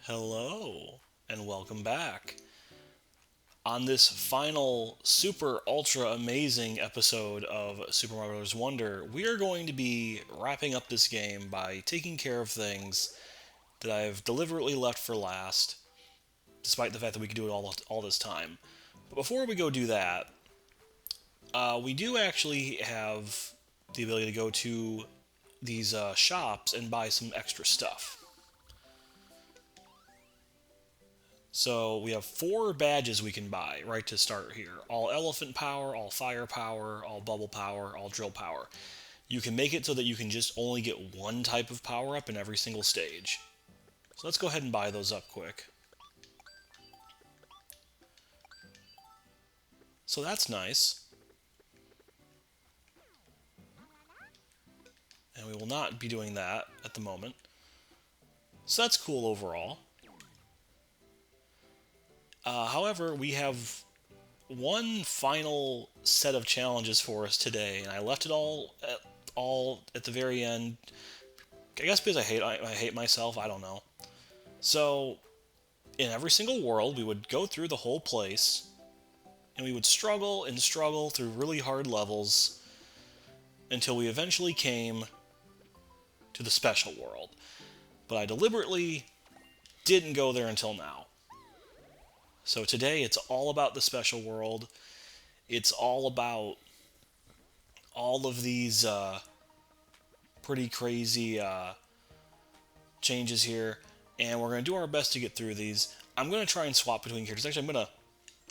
Hello, and welcome back. On this final super ultra amazing episode of Super Mario Bros. Wonder, we are going to be wrapping up this game by taking care of things that I've deliberately left for last, despite the fact that we could do it all this time. But before we go do that, we do actually have the ability to go to these shops and buy some extra stuff. So we have 4 badges we can buy right to start here. All elephant power, all fire power, all bubble power, all drill power. You can make it so that you can just only get one type of power up in every single stage. So let's go ahead and buy those up quick. So that's nice. And we will not be doing that at the moment. So that's cool overall. However, we have one final set of challenges for us today, and I left it all at the very end. I guess because I hate myself. I don't know. So in every single world, we would go through the whole place, and we would struggle and struggle through really hard levels until we eventually came to the special world. But I deliberately didn't go there until now. So today it's all about the special world. It's all about all of these pretty crazy changes here, and we're going to do our best to get through these. I'm going to try and swap between characters. Actually, I'm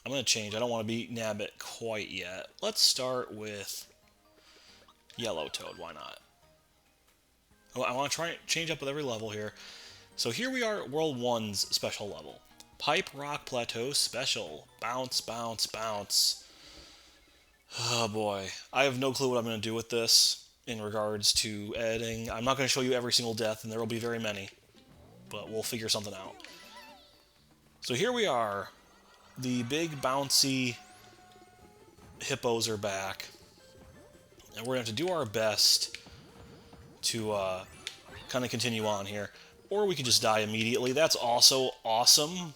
gonna change. I don't want to be Nabbit quite yet. Let's start with Yellow Toad. Why not? I want to try and change up with every level here. So here we are at World 1's special level. Pipe Rock Plateau Special. Bounce, bounce, bounce. Oh boy. I have no clue what I'm going to do with this in regards to editing. I'm not going to show you every single death, and there will be very many. But we'll figure something out. So here we are. The big bouncy hippos are back. And we're going to have to do our best to kind of continue on here. Or we can just die immediately. That's also awesome.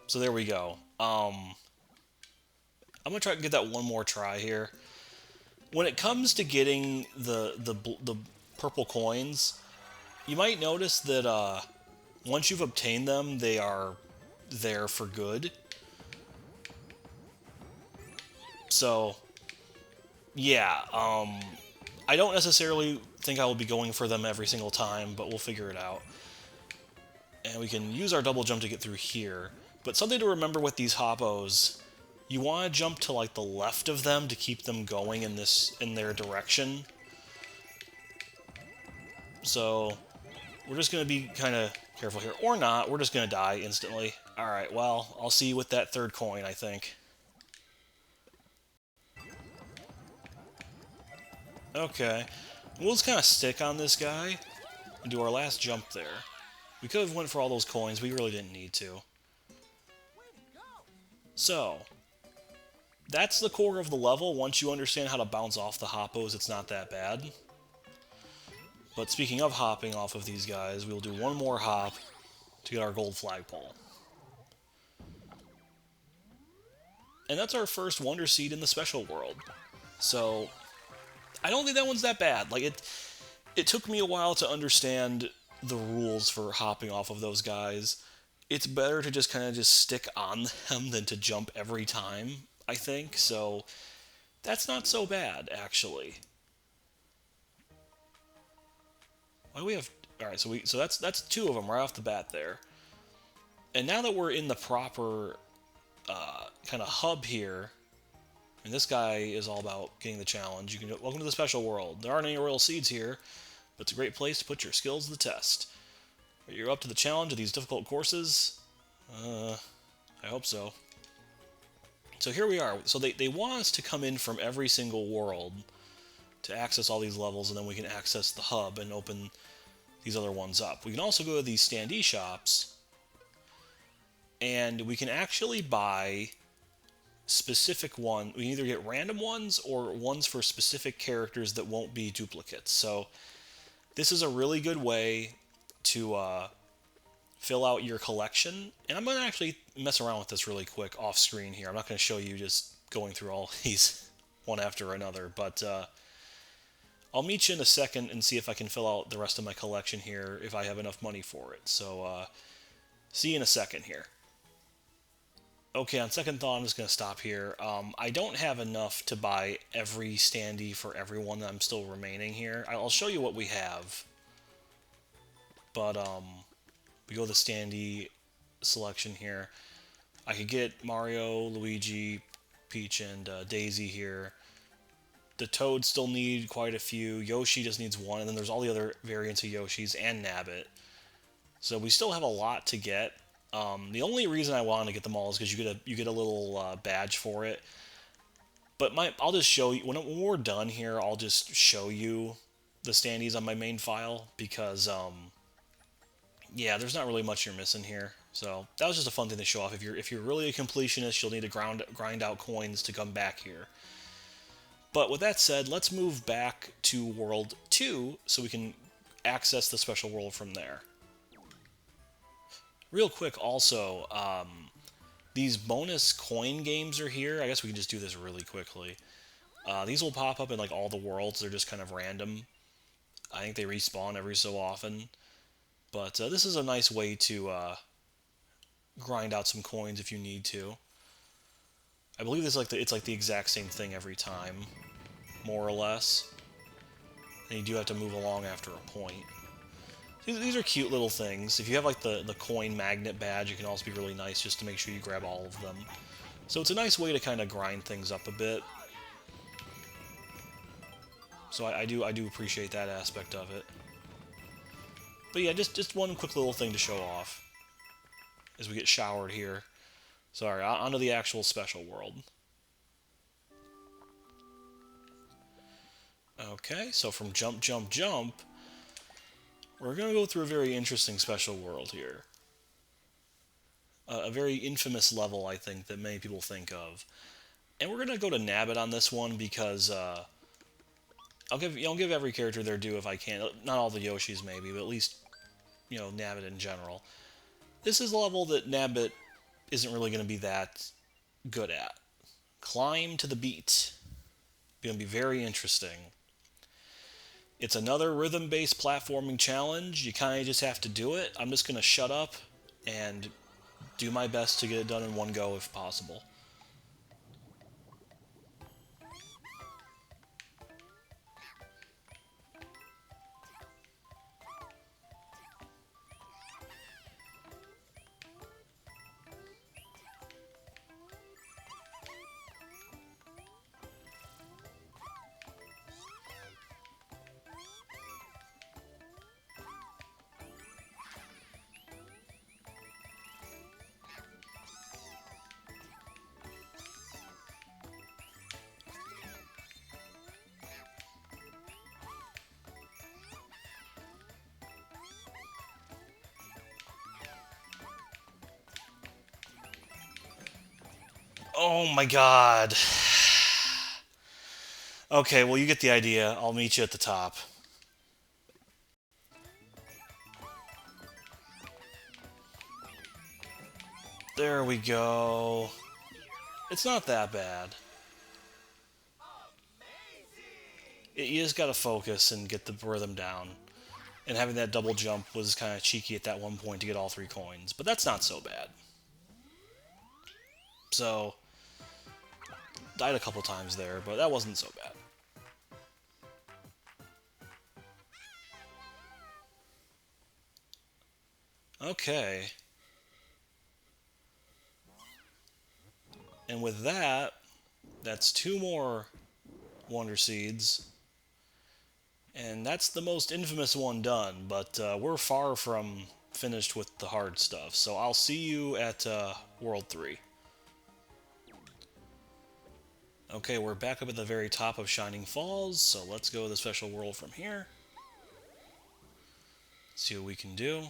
So there we go. I'm going to try to get that one more try here. When it comes to getting the purple coins, you might notice that once you've obtained them, they are there for good. So, yeah, I don't necessarily think I will be going for them every single time, but we'll figure it out. And we can use our double jump to get through here. But something to remember with these hoppos, you want to jump to like the left of them to keep them going in their direction. So we're just going to be kind of careful here. Or not, we're just going to die instantly. Alright, well, I'll see you with that third coin, I think. Okay. We'll just kind of stick on this guy and do our last jump there. We could have went for all those coins, we really didn't need to. So, that's the core of the level. Once you understand how to bounce off the hoppos, it's not that bad. But speaking of hopping off of these guys, we'll do one more hop to get our gold flagpole. And that's our first Wonder Seed in the special world. So, I don't think that one's that bad. Like, it took me a while to understand the rules for hopping off of those guys. It's better to just kind of just stick on them than to jump every time, I think. So, that's not so bad, actually. Why do we have... Alright, so that's 2 of them right off the bat there. And now that we're in the proper kind of hub here, and this guy is all about getting the challenge. You can go, welcome to the special world. There aren't any royal seeds here, but it's a great place to put your skills to the test. Are you up to the challenge of these difficult courses? I hope so. So here we are. So they want us to come in from every single world to access all these levels, and then we can access the hub and open these other ones up. We can also go to these standee shops, and we can actually buy specific one. We can either get random ones or ones for specific characters that won't be duplicates. So this is a really good way to fill out your collection. And I'm going to actually mess around with this really quick off screen here. I'm not going to show you just going through all these one after another, but I'll meet you in a second and see if I can fill out the rest of my collection here if I have enough money for it. So see you in a second here. Okay, on second thought, I'm just going to stop here. I don't have enough to buy every standee for everyone that I'm still remaining here. I'll show you what we have. But we go to the standee selection here. I could get Mario, Luigi, Peach, and Daisy here. The Toads still need quite a few. Yoshi just needs one, and then there's all the other variants of Yoshis and Nabbit. So we still have a lot to get. The only reason I wanted to get them all is because you get a little badge for it. But I'll just show you when we're done here. I'll just show you the standees on my main file because yeah, there's not really much you're missing here. So that was just a fun thing to show off. If you're really a completionist, you'll need to grind out coins to come back here. But with that said, let's move back to World 2 so we can access the special world from there. Real quick also, these bonus coin games are here. I guess we can just do this really quickly. These will pop up in like all the worlds. They're just kind of random. I think they respawn every so often. But this is a nice way to grind out some coins if you need to. I believe it's like the exact same thing every time, more or less. And you do have to move along after a point. These are cute little things. If you have like the coin magnet badge, it can also be really nice just to make sure you grab all of them. So it's a nice way to kind of grind things up a bit. So I do appreciate that aspect of it. But yeah, just one quick little thing to show off as we get showered here. Sorry, onto the actual special world. Okay, so from jump, jump, jump, we're going to go through a very interesting special world here. A very infamous level, I think, that many people think of. And we're going to go to Nabbit on this one because I'll give every character their due if I can. Not all the Yoshis maybe, but at least, you know, Nabbit in general. This is a level that Nabbit isn't really going to be that good at. Climb to the beat. Going to be very interesting. It's another rhythm-based platforming challenge. You kind of just have to do it. I'm just going to shut up and do my best to get it done in one go if possible. Oh my god. Okay, well you get the idea. I'll meet you at the top. There we go. It's not that bad. You just gotta focus and get the rhythm down. And having that double jump was kind of cheeky at that one point to get all 3 coins. But that's not so bad. So, died a couple times there, but that wasn't so bad. Okay. And with that, that's 2 more Wonder Seeds. And that's the most infamous one done, but we're far from finished with the hard stuff. So I'll see you at World 3. Okay, we're back up at the very top of Shining Falls, so let's go to the special world from here. See what we can do.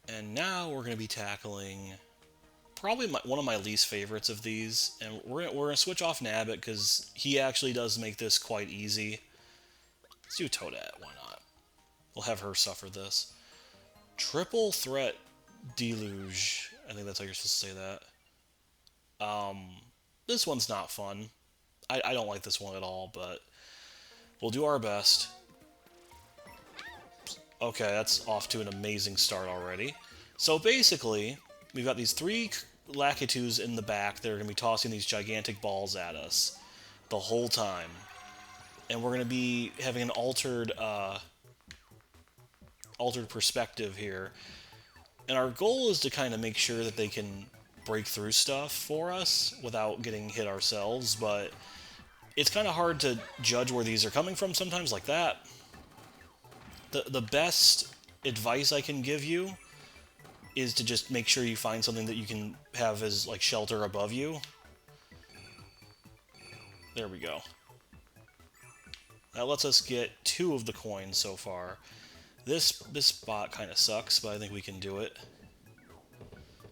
And now we're going to be tackling probably one of my least favorites of these. And we're going to switch off Nabbit because he actually does make this quite easy. Let's do Toadette, why not? We'll have her suffer this. Triple threat Deluge. I think that's how you're supposed to say that. This one's not fun. I don't like this one at all, but we'll do our best. Okay, that's off to an amazing start already. So basically, we've got these 3 Lakitus in the back that are going to be tossing these gigantic balls at us the whole time. And we're going to be having an altered perspective here. And our goal is to kind of make sure that they can break through stuff for us without getting hit ourselves, but it's kind of hard to judge where these are coming from sometimes like that. The best advice I can give you is to just make sure you find something that you can have as like shelter above you. There we go. That lets us get 2 of the coins so far. This spot kind of sucks, but I think we can do it.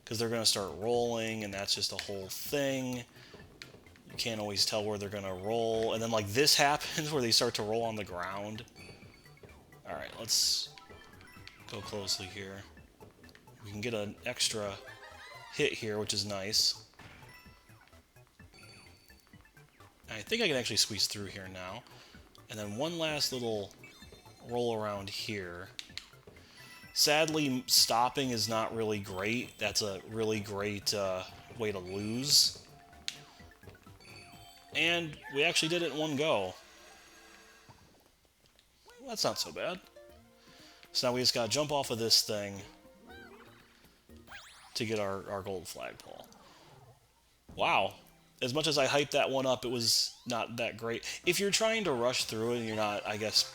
Because they're going to start rolling, and that's just a whole thing. You can't always tell where they're going to roll. And then like this happens where they start to roll on the ground. Alright, let's go closely here. We can get an extra hit here, which is nice. I think I can actually squeeze through here now. And then one last little roll around here. Sadly, stopping is not really great. That's a really great way to lose. And we actually did it in one go. That's not so bad. So now we just gotta jump off of this thing to get our gold flagpole. Wow. As much as I hyped that one up, it was not that great. If you're trying to rush through it and you're not, I guess,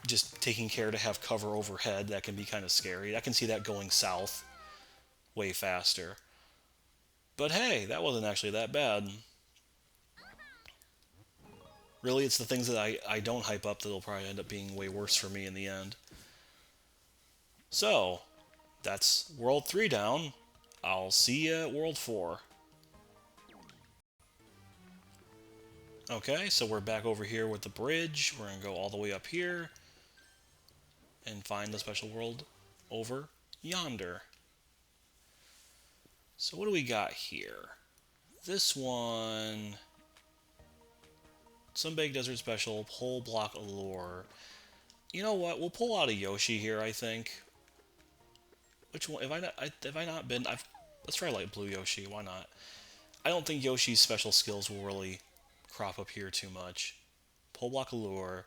just taking care to have cover overhead, that can be kind of scary. I can see that going south way faster. But hey, that wasn't actually that bad. Really, it's the things that I don't hype up that'll probably end up being way worse for me in the end. So, that's World 3 down. I'll see you at World 4. Okay, so we're back over here with the bridge. We're going to go all the way up here and find the special world over yonder. So what do we got here? This one... Sunbaked Desert Special, Pole Block Allure. You know what? We'll pull out a Yoshi here, I think. Which one? Have I not been... let's try Light Blue Yoshi. Why not? I don't think Yoshi's special skills will really crop up here too much. Pole Block Allure.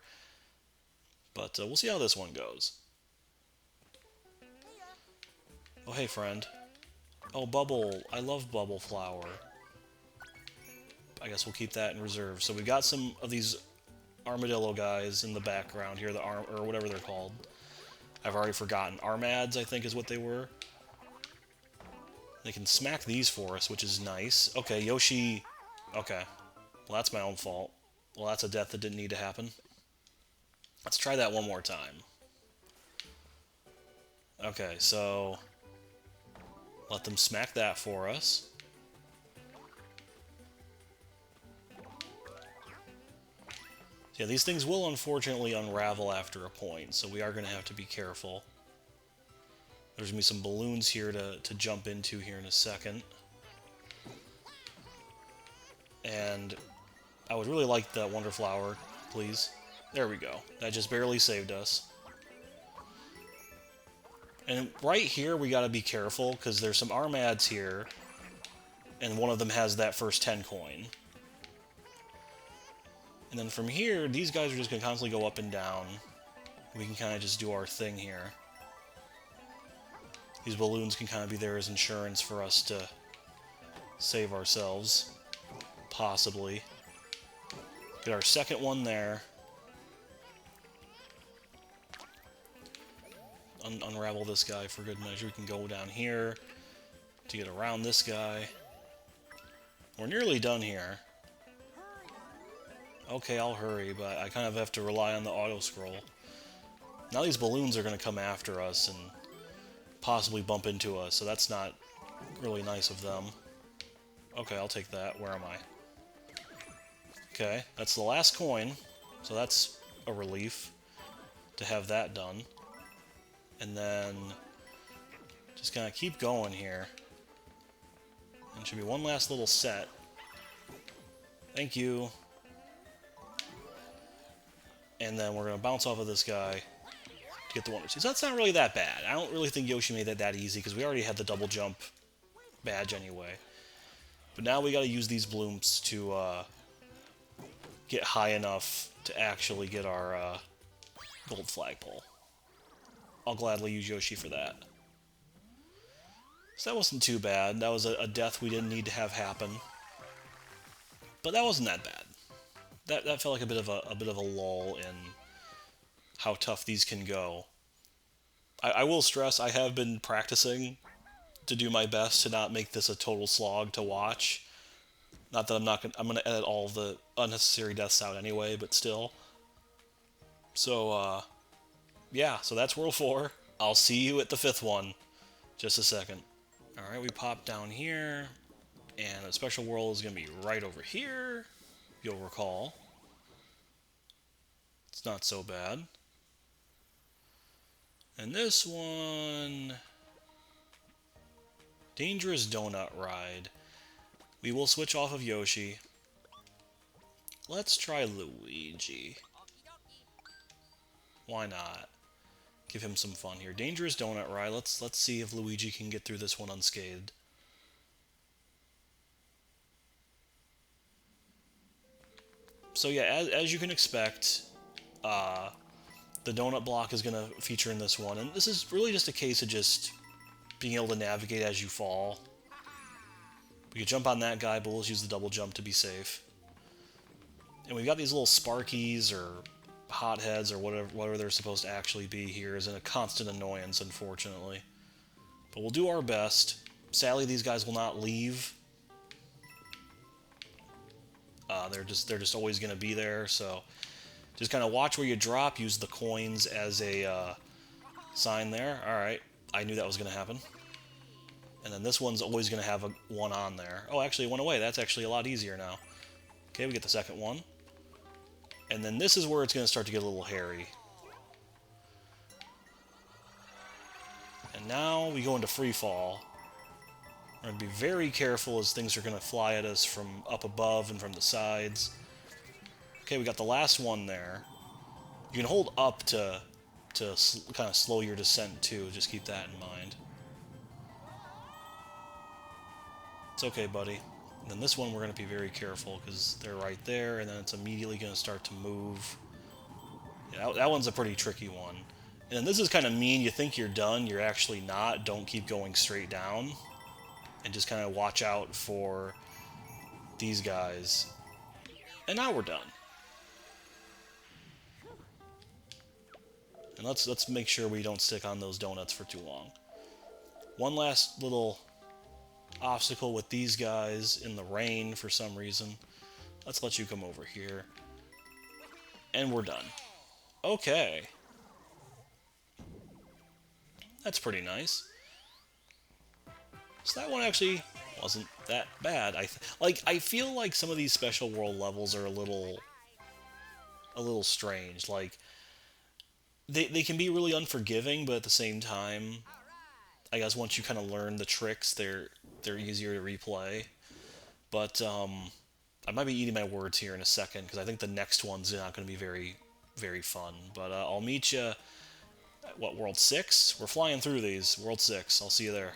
But we'll see how this one goes. Oh, hey, friend. Oh, Bubble. I love Bubble Flower. I guess we'll keep that in reserve. So we've got some of these armadillo guys in the background here, or whatever they're called. I've already forgotten. Armads, I think, is what they were. They can smack these for us, which is nice. Okay, Yoshi... Okay. Well, that's my own fault. Well, that's a death that didn't need to happen. Let's try that one more time. Okay, so... let them smack that for us. Yeah, these things will unfortunately unravel after a point, so we are going to have to be careful. There's going to be some balloons here to jump into here in a second. And I would really like that Wonder Flower, please. There we go. That just barely saved us. And right here, we got to be careful, because there's some Armads here, and one of them has that first 10 coin. And then from here, these guys are just going to constantly go up and down. We can kind of just do our thing here. These balloons can kind of be there as insurance for us to save ourselves. Possibly. Get our second one there. Unravel this guy for good measure. We can go down here to get around this guy. We're nearly done here. Okay, I'll hurry, but I kind of have to rely on the auto-scroll. Now these balloons are going to come after us and possibly bump into us, so that's not really nice of them. Okay, I'll take that. Where am I? Okay, that's the last coin, so that's a relief to have that done. And then just kind of keep going here. And should be one last little set. Thank you. And then we're going to bounce off of this guy to get the 1 or 2. So that's not really that bad. I don't really think Yoshi made that easy because we already had the double jump badge anyway. But now we got to use these blooms to get high enough to actually get our gold flagpole. I'll gladly use Yoshi for that. So that wasn't too bad. That was a death we didn't need to have happen. But that wasn't that bad. That felt like a bit of a lull in how tough these can go. I will stress I have been practicing to do my best to not make this a total slog to watch. Not that I'm gonna edit all the unnecessary deaths out anyway, but still. So yeah, so that's World 4. I'll see you at the 5th one. Just a second. Alright, we pop down here, and a special world is gonna be right over here. You'll recall. It's not so bad. And this one... Dangerous Donut Ride. We will switch off of Yoshi. Let's try Luigi. Why not? Give him some fun here. Dangerous Donut Ride. Let's see if Luigi can get through this one unscathed. So yeah, as you can expect, the donut block is going to feature in this one, and this is really just a case of just being able to navigate as you fall. We could jump on that guy, but we'll just use the double jump to be safe. And we've got these little sparkies or hotheads or whatever they're supposed to actually be here is a constant annoyance, unfortunately. But we'll do our best. Sadly, these guys will not leave. They're just always going to be there, so just kind of watch where you drop, use the coins as a sign there. Alright, I knew that was going to happen. And then this one's always going to have a one on there. Oh, actually, it went away. That's actually a lot easier now. Okay, we get the second one. And then this is where it's going to start to get a little hairy. And now we go into free fall. We're going to be very careful as things are going to fly at us from up above and from the sides. Okay, we got the last one there. You can hold up to kind of slow your descent too. Just keep that in mind. It's okay, buddy. And then this one we're going to be very careful because they're right there, and then it's immediately going to start to move. Yeah, that one's a pretty tricky one. And then this is kind of mean. You think you're done, you're actually not. Don't keep going straight down. And just kind of watch out for these guys. And now we're done. And let's make sure we don't stick on those donuts for too long. One last little obstacle with these guys in the rain for some reason. Let's let you come over here. And we're done. Okay. That's pretty nice. So that one actually wasn't that bad. I feel like some of these special world levels are a little strange. Like they can be really unforgiving, but at the same time, I guess once you kind of learn the tricks, they're easier to replay. But I might be eating my words here in a second because I think the next one's not going to be very, very fun. But I'll meet you at, what, World 6? We're flying through these. World 6. I'll see you there.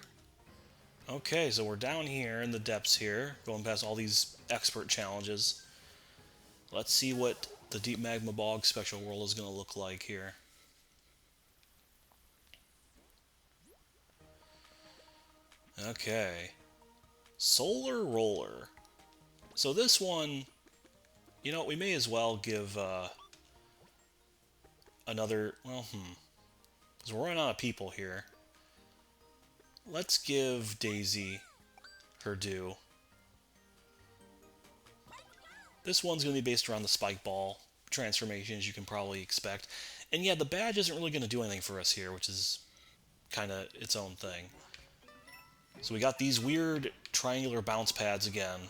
Okay, so we're down here in the depths here, going past all these expert challenges. Let's see what the Deep Magma Bog Special World is going to look like here. Okay. Solar Roller. So this one, you know, we may as well give another, well, because we're running out of people here. Let's give Daisy her due. This one's going to be based around the Spike Ball transformation, as you can probably expect. And yeah, the badge isn't really going to do anything for us here, which is kind of its own thing. So we got these weird triangular bounce pads again.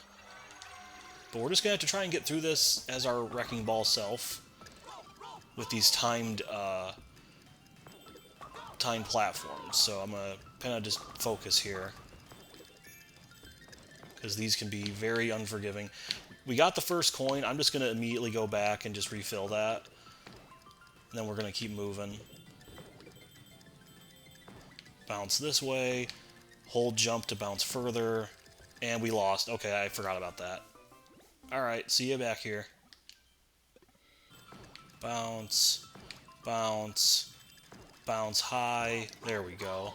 But we're just going to have to try and get through this as our Wrecking Ball self with these timed time platforms, so I'm going to kind of just focus here, because these can be very unforgiving. We got the first coin. I'm just going to immediately go back and just refill that, and then we're going to keep moving. Bounce this way, hold jump to bounce further, and we lost. Okay, I forgot about that. Alright, see you back here. Bounce, bounce, bounce high. There we go.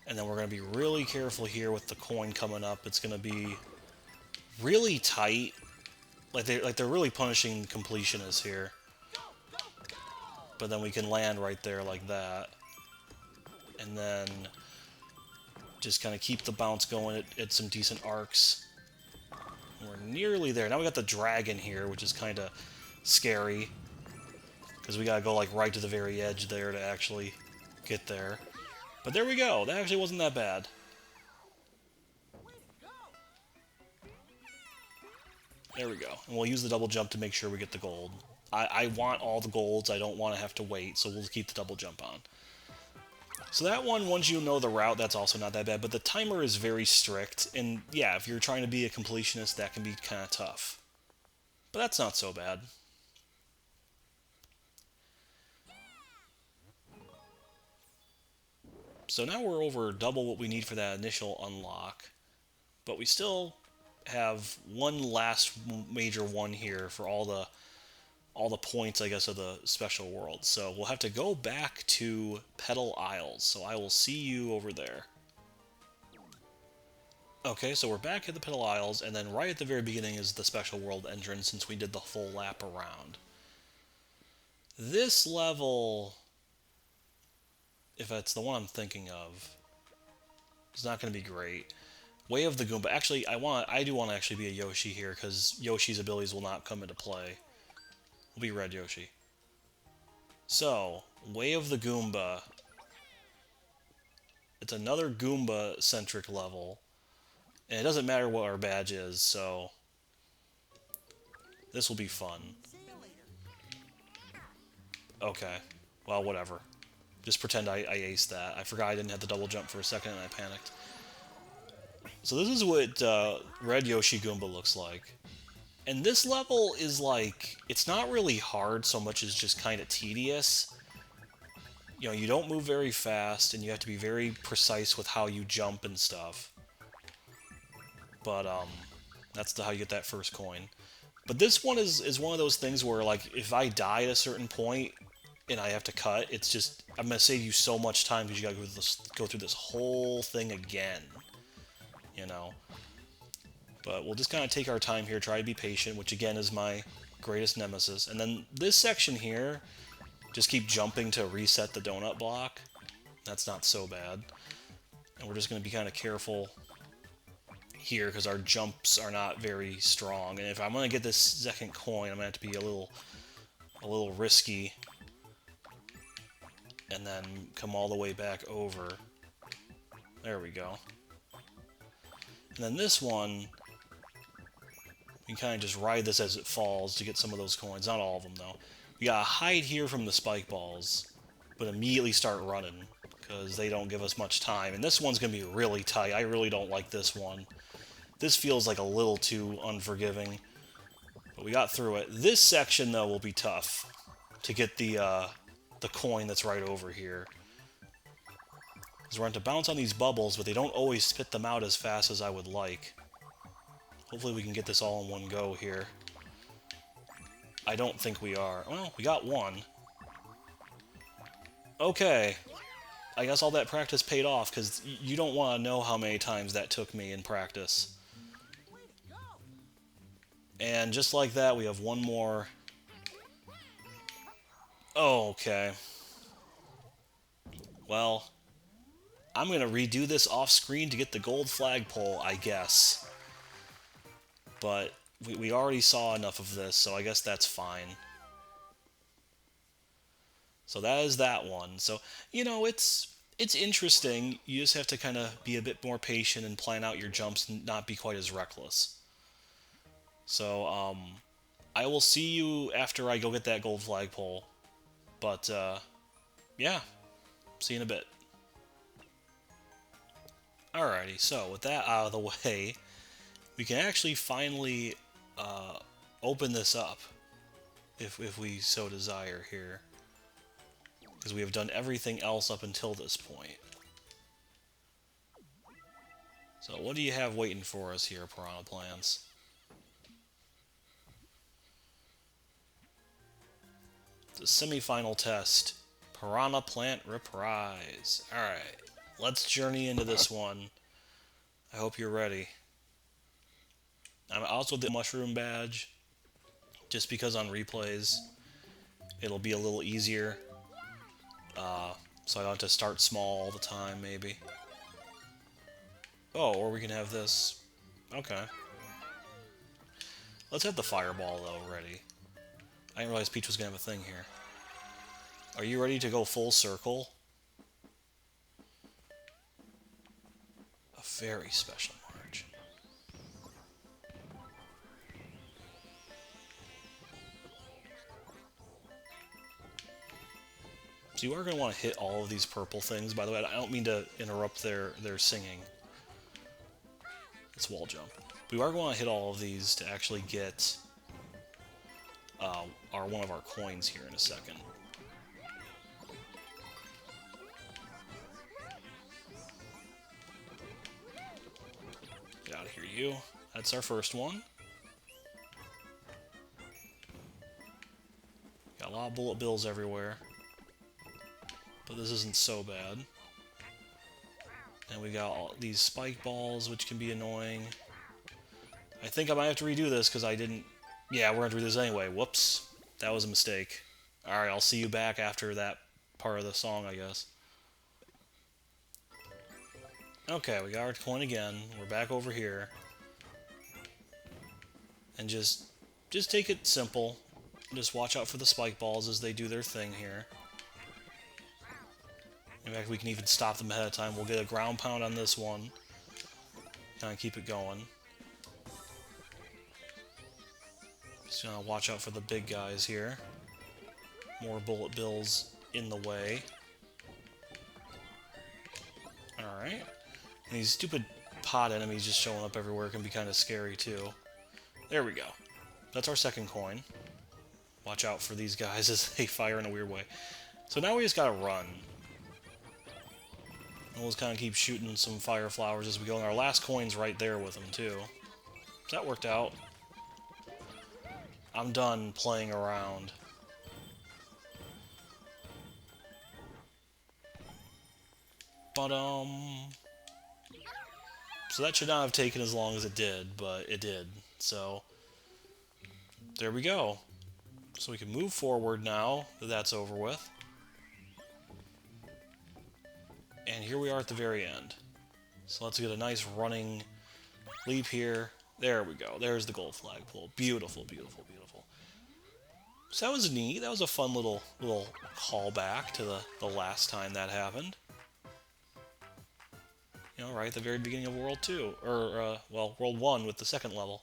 And then we're going to be really careful here with the coin coming up. It's going to be really tight. Like they're really punishing completionists here. But then we can land right there like that. And then just kind of keep the bounce going at some decent arcs. We're nearly there. Now we got the dragon here, which is kind of scary, because we gotta go like right to the very edge there to actually get there. But there we go. That actually wasn't that bad. There we go. And we'll use the double jump to make sure we get the gold. I want all the golds. I don't want to have to wait, so we'll keep the double jump on. So that one, once you know the route, that's also not that bad, but the timer is very strict, and yeah, if you're trying to be a completionist, that can be kind of tough. But that's not so bad. So now we're over double what we need for that initial unlock, but we still have one last major one here for all the points, I guess, of the special world. So we'll have to go back to Petal Isles. So I will see you over there. Okay, so we're back at the Petal Isles, and then right at the very beginning is the special world entrance, since we did the full lap around. This level, if it's the one I'm thinking of, is not going to be great. Way of the Goomba. Actually, I do want to actually be a Yoshi here, because Yoshi's abilities will not come into play. We'll be Red Yoshi. So, Way of the Goomba. It's another Goomba-centric level. And it doesn't matter what our badge is, so this will be fun. Okay. Well, whatever. Just pretend I aced that. I forgot I didn't have the double jump for a second and I panicked. So this is what Red Yoshi Goomba looks like. And this level is like, it's not really hard so much as just kind of tedious. You know, you don't move very fast, and you have to be very precise with how you jump and stuff. But, that's how you get that first coin. But this one is one of those things where, like, if I die at a certain point, and I have to cut, it's just, I'm going to save you so much time, because you got to go through this whole thing again. You know? But we'll just kind of take our time here, try to be patient, which again is my greatest nemesis. And then this section here, just keep jumping to reset the donut block. That's not so bad. And we're just going to be kind of careful here, because our jumps are not very strong. And if I'm going to get this second coin, I'm going to have to be a little risky. And then come all the way back over. There we go. And then this one, we can kind of just ride this as it falls to get some of those coins. Not all of them, though. We gotta hide here from the spike balls, but immediately start running, because they don't give us much time. And this one's gonna be really tight. I really don't like this one. This feels like a little too unforgiving, but we got through it. This section, though, will be tough to get the coin that's right over here. Because we're going to bounce on these bubbles, but they don't always spit them out as fast as I would like. Hopefully we can get this all in one go here. I don't think we are. Well, we got one. Okay. I guess all that practice paid off, because you don't want to know how many times that took me in practice. And just like that, we have one more. Oh, okay. Well, I'm going to redo this off-screen to get the gold flagpole, I guess. But we already saw enough of this, so I guess that's fine. So that is that one. So, you know, it's interesting. You just have to kind of be a bit more patient and plan out your jumps and not be quite as reckless. So, I will see you after I go get that gold flagpole. But, yeah. See you in a bit. Alrighty, so with that out of the way, we can actually finally open this up, if we so desire here. Because we have done everything else up until this point. So what do you have waiting for us here, Piranha Plants? The semifinal test. Piranha Plant Reprise. Alright, let's journey into this one. I hope you're ready. I'm also the mushroom badge, just because on replays it'll be a little easier. So I don't have to start small all the time, maybe. Oh, or we can have this. Okay. Let's have the fireball, though, ready. I didn't realize Peach was going to have a thing here. Are you ready to go full circle? A very special march. So you are going to want to hit all of these purple things, by the way. I don't mean to interrupt their singing. It's wall jump. We are going to hit all of these to actually get one of our coins here in a second. Get out of here, you. That's our first one. Got a lot of bullet bills everywhere. But this isn't so bad. And we got all these spike balls, which can be annoying. I think I might have to redo this because I didn't... Yeah, we're going to do this anyway. Whoops. That was a mistake. Alright, I'll see you back after that part of the song, I guess. Okay, we got our coin again. We're back over here. And just take it simple. Just watch out for the spike balls as they do their thing here. In fact, we can even stop them ahead of time. We'll get a ground pound on this one. Kind of keep it going. Just gonna watch out for the big guys here. More bullet bills in the way. Alright. And these stupid pot enemies just showing up everywhere can be kind of scary too. There we go. That's our second coin. Watch out for these guys as they fire in a weird way. So now we just gotta run. And we'll just kind of keep shooting some fire flowers as we go. And our last coin's right there with them, too. So that worked out. I'm done playing around. But, so that should not have taken as long as it did, but it did. So, there we go. So we can move forward now that that's over with. And here we are at the very end. So let's get a nice running leap here. There we go. There's the gold flagpole. Beautiful, beautiful, beautiful. So that was neat. That was a fun little callback to the last time that happened. You know, right at the very beginning of World 2. Or, well, World 1 with the second level.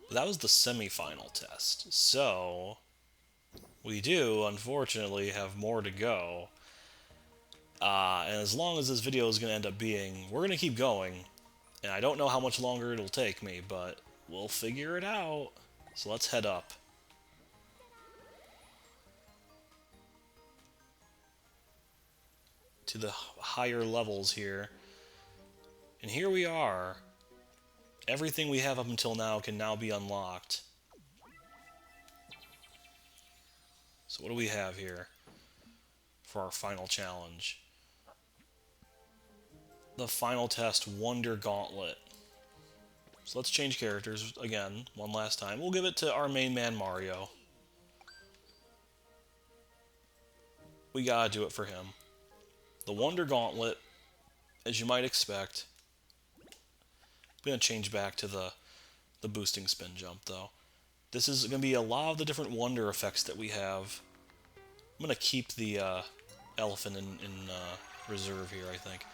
But that was the semi-final test. So... we do, unfortunately, have more to go. And as long as this video is going to end up being, we're going to keep going. And I don't know how much longer it'll take me, but we'll figure it out. So let's head up. To the higher levels here. And here we are. Everything we have up until now can now be unlocked. So what do we have here for our final challenge? The final test, Wonder Gauntlet. So let's change characters again, one last time. We'll give it to our main man, Mario. We gotta do it for him. The Wonder Gauntlet, as you might expect. I'm gonna change back to the boosting spin jump, though. This is going to be a lot of the different wonder effects that we have. I'm going to keep the elephant in reserve here, I think.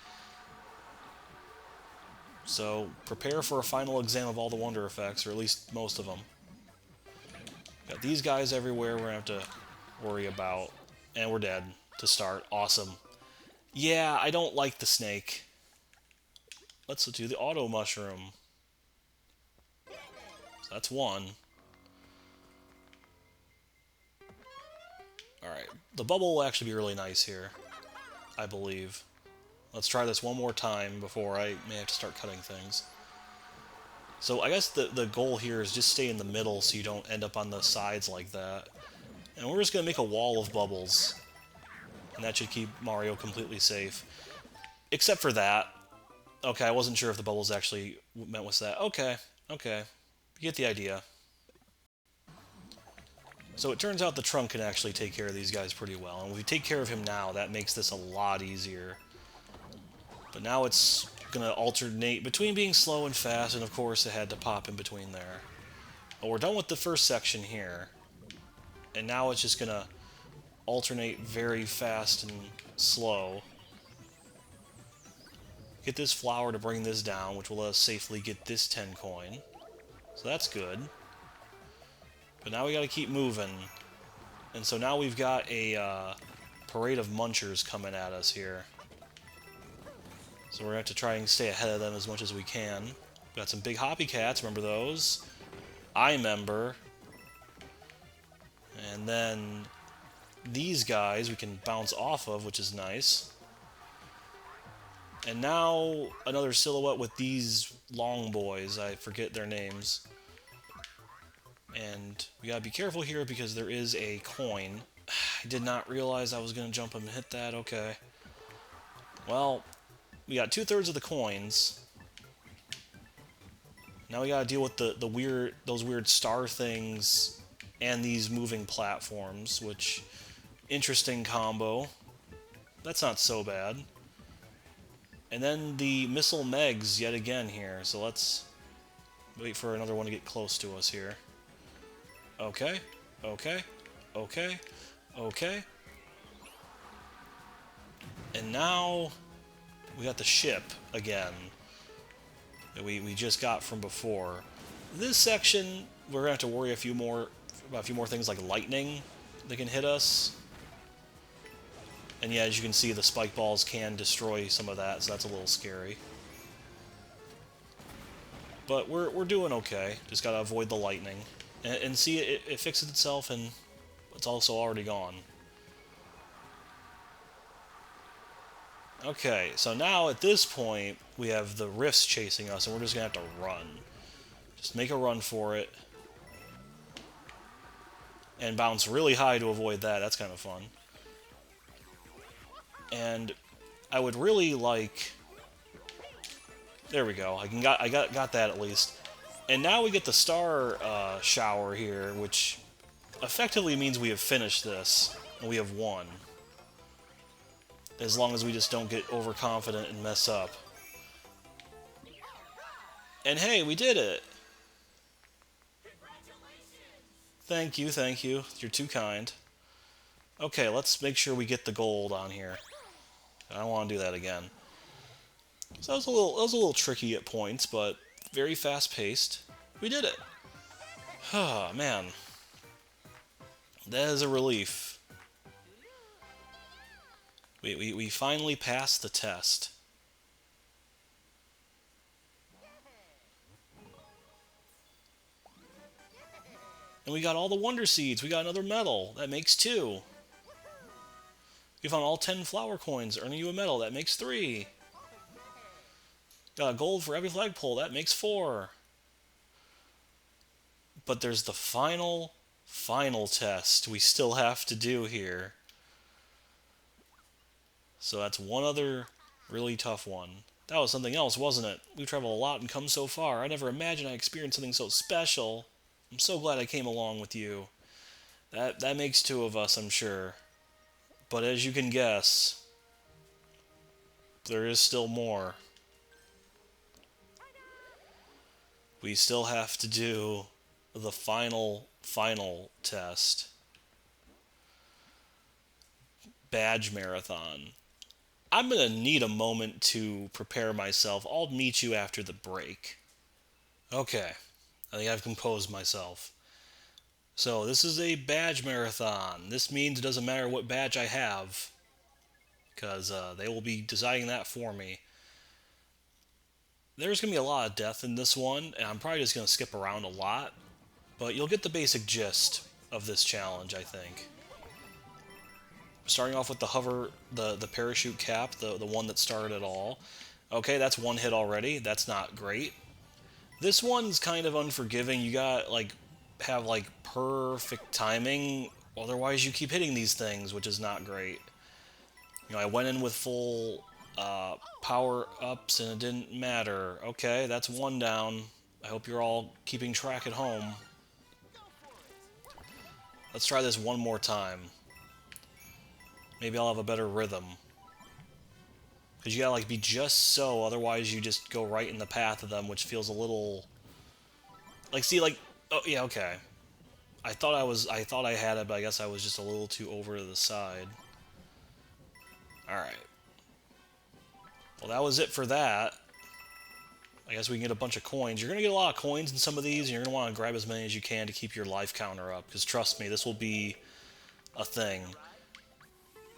So, prepare for a final exam of all the wonder effects, or at least most of them. Got these guys everywhere we're going to have to worry about. And we're dead to start. Awesome. Yeah, I don't like the snake. Let's do the auto mushroom. So that's one. Alright, the bubble will actually be really nice here, I believe. Let's try this one more time before I may have to start cutting things. So I guess the goal here is just stay in the middle so you don't end up on the sides like that. And we're just going to make a wall of bubbles. And that should keep Mario completely safe. Except for that. Okay, I wasn't sure if the bubbles actually meant with that. Okay, okay. You get the idea. So it turns out the trunk can actually take care of these guys pretty well. And if we take care of him now, that makes this a lot easier. But now it's going to alternate between being slow and fast, and of course it had to pop in between there. But we're done with the first section here. And now it's just going to alternate very fast and slow. Get this flower to bring this down, which will let us safely get this 10 coin. So that's good. But now we got to keep moving. And so now we've got a parade of munchers coming at us here. So we're going to have to try and stay ahead of them as much as we can. We've got some big hoppy cats, remember those? I remember. And then these guys we can bounce off of, which is nice. And now another silhouette with these long boys. I forget their names. And we gotta be careful here because there is a coin. I did not realize I was gonna jump and hit that. Okay. Well, we got 2/3 of the coins. Now we gotta deal with those weird star things and these moving platforms, which interesting combo. That's not so bad. And then the missile megs yet again here. So let's wait for another one to get close to us here. Okay, okay, okay, okay. And now we got the ship again that we just got from before. This section we're gonna have to worry about a few more things like lightning that can hit us. And yeah, as you can see, the spike balls can destroy some of that, so that's a little scary. But we're doing okay. Just gotta avoid the lightning. And see, it fixes itself, and it's also already gone. Okay, so now at this point, we have the rifts chasing us, and we're just going to have to run. Just make a run for it. And bounce really high to avoid that. That's kind of fun. And I would really like... There we go. I got that at least. And now we get the star shower here, which effectively means we have finished this, and we have won. As long as we just don't get overconfident and mess up. And hey, we did it! Thank you, thank you. You're too kind. Okay, let's make sure we get the gold on here. I don't want to do that again. So that was a little tricky at points, but very fast-paced. We did it! Oh, man. That is a relief. We finally passed the test. And we got all the Wonder Seeds. We got another medal. That makes 2. We found all 10 flower coins, earning you a medal. That makes 3. Got a gold for every flagpole. That makes 4. But there's the final test we still have to do here. So that's one other really tough one. That was something else, wasn't it? We traveled a lot and come so far. I never imagined I'd experience something so special. I'm so glad I came along with you. That makes 2 of us, I'm sure. But as you can guess, there is still more. We still have to do the final test. Badge Marathon. I'm going to need a moment to prepare myself. I'll meet you after the break. Okay, I think I've composed myself. So this is a badge marathon. This means it doesn't matter what badge I have, because they will be deciding that for me. There's going to be a lot of death in this one, and I'm probably just going to skip around a lot, but you'll get the basic gist of this challenge, I think. Starting off with the hover, the parachute cap, the one that started it all. Okay, that's one hit already. That's not great. This one's kind of unforgiving. You got like have like perfect timing, otherwise you keep hitting these things, which is not great. You know, I went in with full power ups and it didn't matter. Okay, that's one down. I hope you're all keeping track at home. Let's try this one more time. Maybe I'll have a better rhythm. Because you gotta like be just so, otherwise you just go right in the path of them, which feels a little... Like, see, like... Oh, yeah, okay. I thought I had it, but I guess I was just a little too over to the side. Alright. Well, that was it for that. I guess we can get a bunch of coins. You're gonna get a lot of coins in some of these, and you're gonna want to grab as many as you can to keep your life counter up, because trust me, this will be a thing.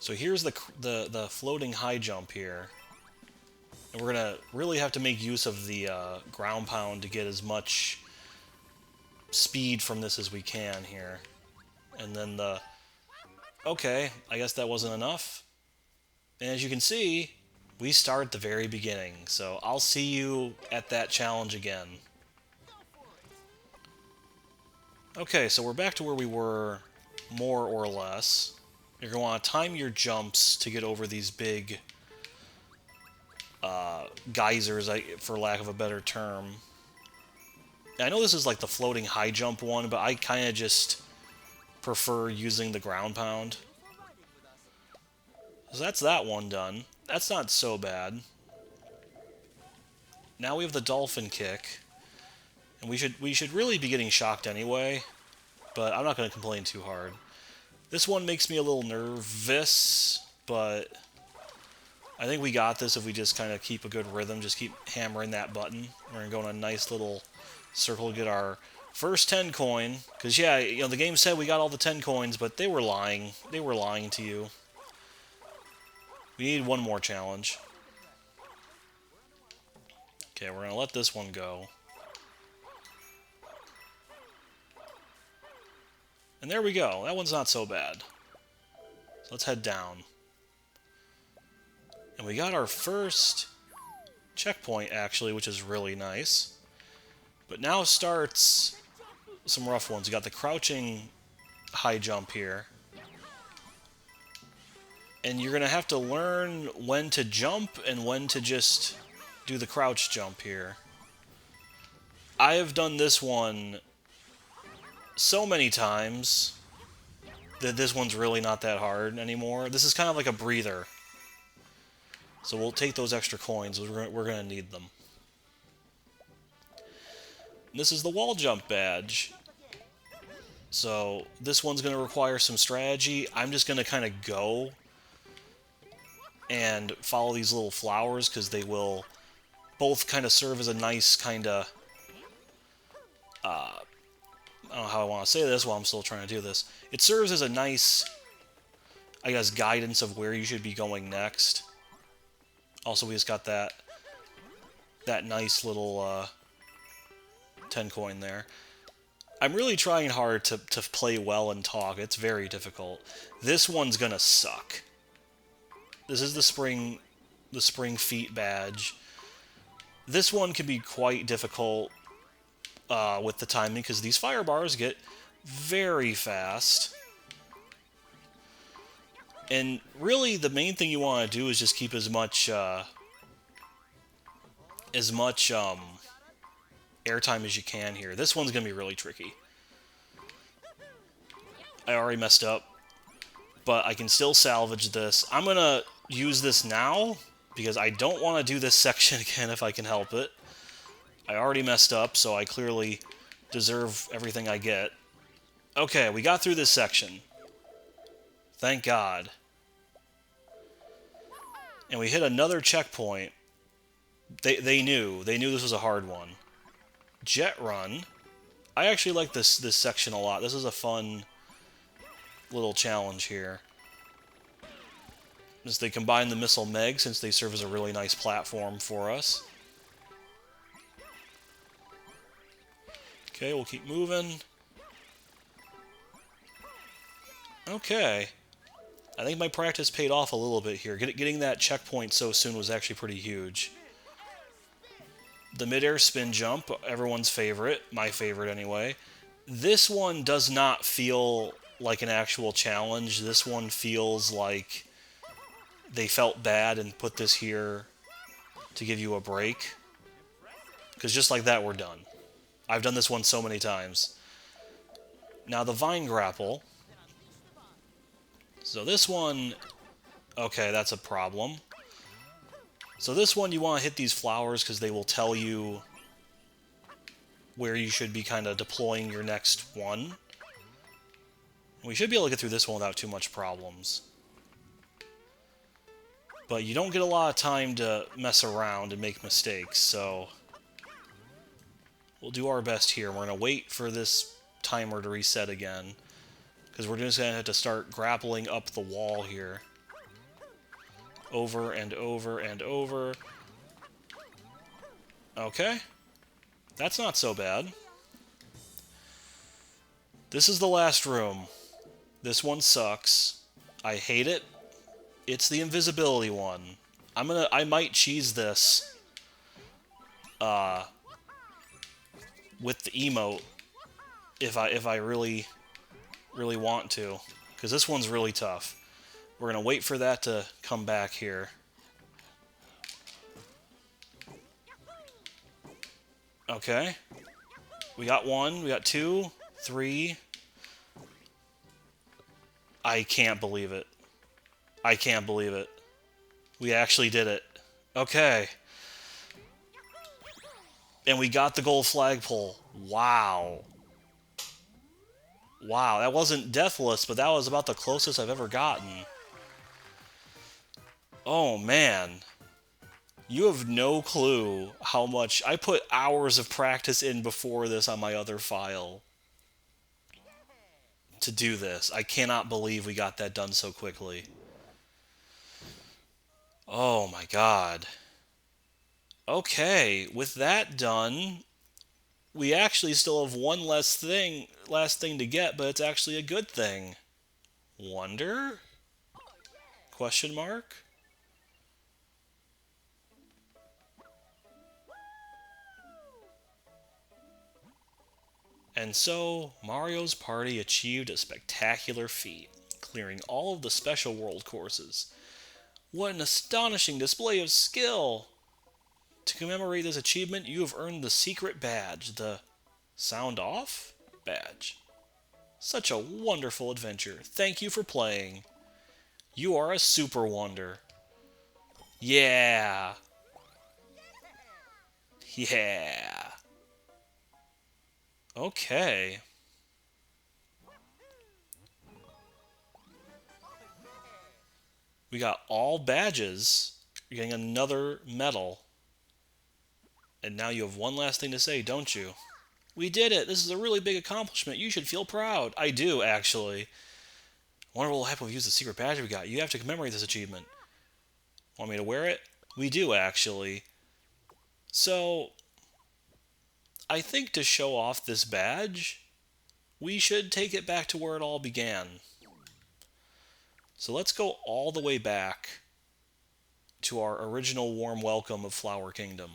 So here's the floating high jump here. And we're going to really have to make use of the ground pound to get as much speed from this as we can here. And then the... Okay, I guess that wasn't enough. And as you can see, we start at the very beginning. So I'll see you at that challenge again. Okay, so we're back to where we were, more or less. You're going to want to time your jumps to get over these big geysers, for lack of a better term. I know this is like the floating high jump one, but I kind of just prefer using the ground pound. So that's that one done. That's not so bad. Now we have the dolphin kick. And we should really be getting shocked anyway, but I'm not going to complain too hard. This one makes me a little nervous, but I think we got this if we just kind of keep a good rhythm, just keep hammering that button. We're going to go in a nice little circle to get our first 10 coin. Because, yeah, you know, the game said we got all the 10 coins, but they were lying. They were lying to you. We need one more challenge. Okay, we're going to let this one go. And there we go. That one's not so bad. So let's head down. And we got our first checkpoint, actually, which is really nice. But now starts some rough ones. You got the crouching high jump here. And you're going to have to learn when to jump and when to just do the crouch jump here. I have done this one so many times that this one's really not that hard anymore. This is kind of like a breather. So we'll take those extra coins. We're going to need them. This is the wall jump badge. So this one's going to require some strategy. I'm just going to kind of go and follow these little flowers because they will both kind of serve as a nice kind of... I don't know how I want to say this while I'm still trying to do this. It serves as a nice, I guess, guidance of where you should be going next. Also, we just got that nice little 10 coin there. I'm really trying hard to play well and talk. It's very difficult. This one's gonna suck. This is the spring feet badge. This one can be quite difficult with the timing, because these fire bars get very fast. And really, the main thing you want to do is just keep as much airtime as you can here. This one's going to be really tricky. I already messed up, but I can still salvage this. I'm going to use this now, because I don't want to do this section again if I can help it. I already messed up, so I clearly deserve everything I get. Okay, we got through this section. Thank God. And we hit another checkpoint. They knew this was a hard one. Jet run. I actually like this section a lot. This is a fun little challenge here. as they combine the Missile Meg, since they serve as a really nice platform for us. Okay, we'll keep moving. Okay. I think my practice paid off a little bit here. Getting that checkpoint so soon was actually pretty huge. The mid-air spin jump, everyone's favorite. My favorite, anyway. This one does not feel like an actual challenge. This one feels like they felt bad and put this here to give you a break. Because just like that, we're done. I've done this one so many times. Now, the Vine Grapple. So this one... Okay, that's a problem. So this one, you want to hit these flowers because they will tell you where you should be kind of deploying your next one. We should be able to get through this one without too much problems. But you don't get a lot of time to mess around and make mistakes, so... We'll do our best here. We're going to wait for this timer to reset again, because we're just going to have to start grappling up the wall here. Over and over and over. Okay. That's not so bad. This is the last room. This one sucks. I hate it. It's the invisibility one. I might cheese this with the emote if I really want to, because this one's really tough. We're gonna wait for that to come back here. Okay. We got one, we got two, three. I can't believe it. I can't believe it. We actually did it. Okay. And we got the gold flagpole. Wow. Wow, that wasn't deathless, but that was about the closest I've ever gotten. Oh, man. You have no clue how much... I put hours of practice in before this on my other file to do this. I cannot believe we got that done so quickly. Oh, my God. Okay, with that done, we actually still have one last thing to get, but it's actually a good thing. Wonder? Question mark? And so, Mario's party achieved a spectacular feat, clearing all of the special world courses. What an astonishing display of skill! To commemorate this achievement, you have earned the secret badge, the Sound Off badge. Such a wonderful adventure. Thank you for playing. You are a super wonder. Yeah. Yeah. Okay. We got all badges. You're getting another medal. And now you have one last thing to say, don't you? We did it! This is a really big accomplishment. You should feel proud. I do, actually. I wonder what will happen if we use the secret badge we got. You have to commemorate this achievement. Want me to wear it? We do, actually. So, I think to show off this badge, we should take it back to where it all began. So let's go all the way back to our original warm welcome of Flower Kingdom.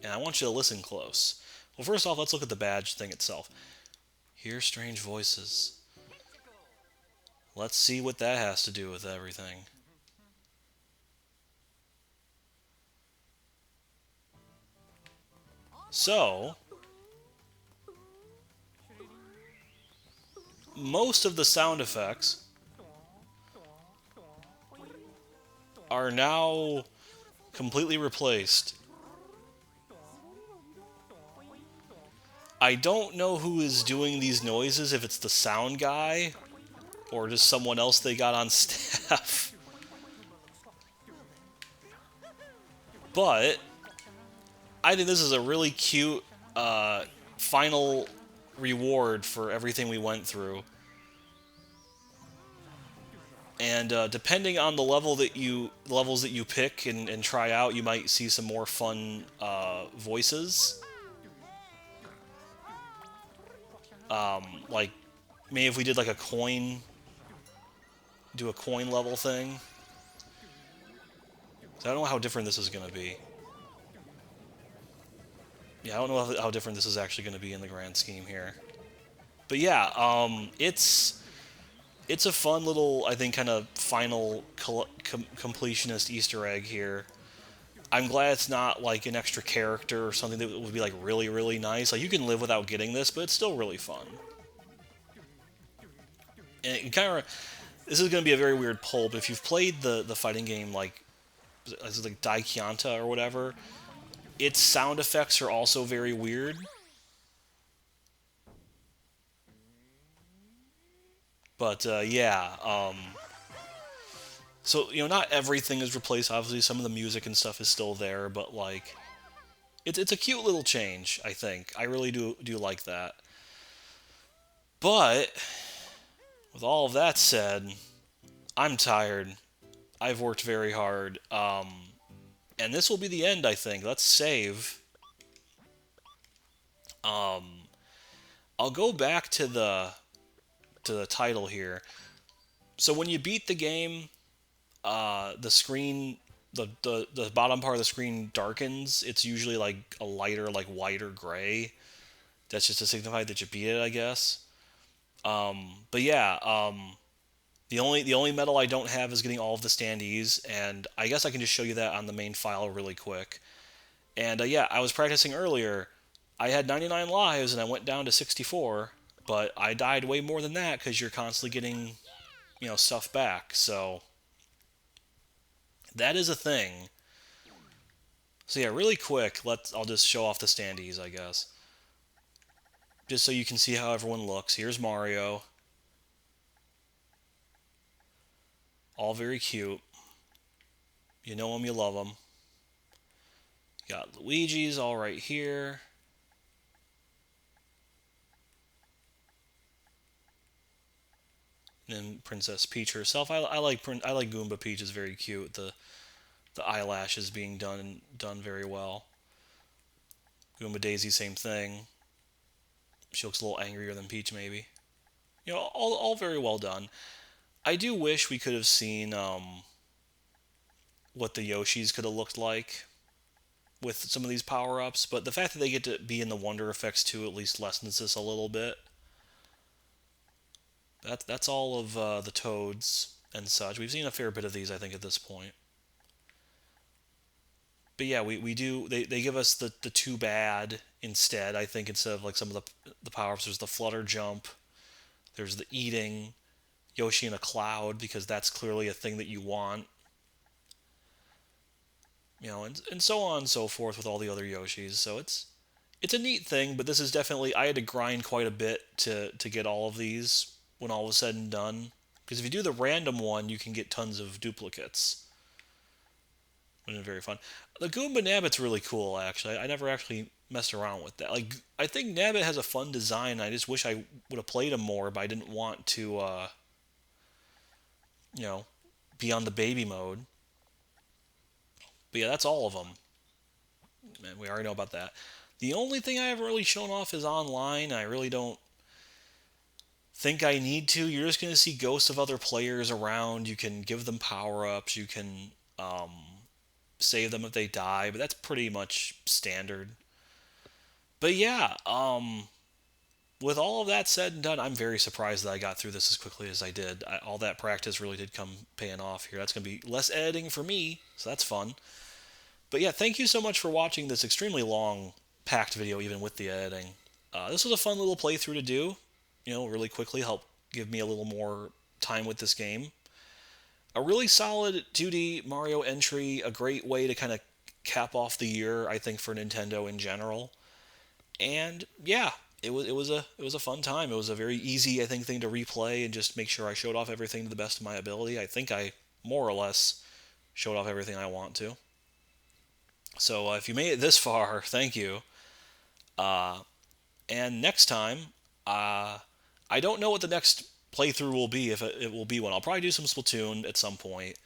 And I want you to listen close. Well, first off, let's look at the badge thing itself. Hear strange voices. Let's see what that has to do with everything. So, most of the sound effects are now completely replaced. I don't know who is doing these noises, if it's the sound guy or just someone else they got on staff. But I think this is a really cute final reward for everything we went through. And depending on the levels that you pick and try out, you might see some more fun voices. Like maybe if we did like a coin, do a coin level thing. So I don't know how different this is going to be. Yeah, I don't know how different this is actually going to be in the grand scheme here. But yeah, it's a fun little, I think, kind of final completionist Easter egg here. I'm glad it's not like an extra character or something that would be like really, really nice. Like you can live without getting this, but it's still really fun. And it kind of, this is going to be a very weird pull, but if you've played the fighting game like, is it like Daikianta or whatever, its sound effects are also very weird. But yeah, so not everything is replaced. Obviously, some of the music and stuff is still there, but like, it's a cute little change. I think I really do like that. But with all of that said, I'm tired. I've worked very hard, and this will be the end. I think. Let's save. Um, I'll go back to the title here. So when you beat the game, the screen, the bottom part of the screen darkens. It's usually like a lighter, like white or gray. That's just to signify that you beat it, I guess. But yeah, the only medal I don't have is getting all of the standees, and I guess I can just show you that on the main file really quick. And yeah, I was practicing earlier. I had 99 lives, and I went down to 64, but I died way more than that because you're constantly getting, stuff back. So that is a thing. So yeah, really quick, I'll just show off the standees, I guess. Just so you can see how everyone looks. Here's Mario. All very cute. You know them, you love them. Got Luigi's all right here. And Princess Peach herself. I like Goomba Peach is very cute. The eyelashes being done very well. Goomba Daisy, same thing. She looks a little angrier than Peach, maybe. All very well done. I do wish we could have seen what the Yoshis could have looked like with some of these power-ups, but the fact that they get to be in the Wonder Effects too at least lessens this a little bit. That's all of the Toads and such. We've seen a fair bit of these, I think, at this point. But yeah, we do. They give us the too bad instead. I think instead of like some of the power-ups, there's the flutter jump, there's the eating, Yoshi in a cloud because that's clearly a thing that you want. And so on and so forth with all the other Yoshis. So it's a neat thing, but this is definitely I had to grind quite a bit to get all of these when all was said and done. Because if you do the random one, you can get tons of duplicates. Which is very fun. The Goomba Nabbit's really cool, actually. I never actually messed around with that. Like, I think Nabbit has a fun design. I just wish I would have played him more, but I didn't want to, you know, be on the baby mode. But yeah, that's all of them. Man, we already know about that. The only thing I haven't really shown off is online. I really don't think I need to. You're just going to see ghosts of other players around. You can give them power ups. You can save them if they die, but that's pretty much standard. But yeah, with all of that said and done, I'm very surprised that I got through this as quickly as I did. All that practice really did come paying off here. That's going to be less editing for me, so that's fun. But yeah, thank you so much for watching this extremely long, packed video, even with the editing. This was a fun little playthrough to do, really quickly, help give me a little more time with this game. A really solid 2D Mario entry, a great way to kind of cap off the year, I think, for Nintendo in general. And yeah, it was a fun time. It was a very easy, I think, thing to replay and just make sure I showed off everything to the best of my ability. I think I more or less showed off everything I want to. So if you made it this far, thank you. Uh, and next time, I don't know what the next playthrough will be, if it will be one. I'll probably do some Splatoon at some point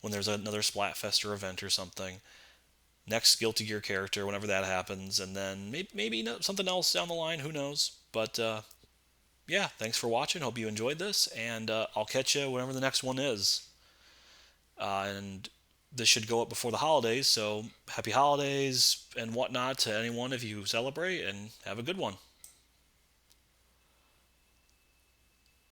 when there's another Splatfest or event or something. Next Guilty Gear character, whenever that happens, and then maybe something else down the line. Who knows? But yeah, thanks for watching. Hope you enjoyed this, and I'll catch you whenever the next one is. And this should go up before the holidays, so happy holidays and whatnot to anyone if you celebrate, and have a good one.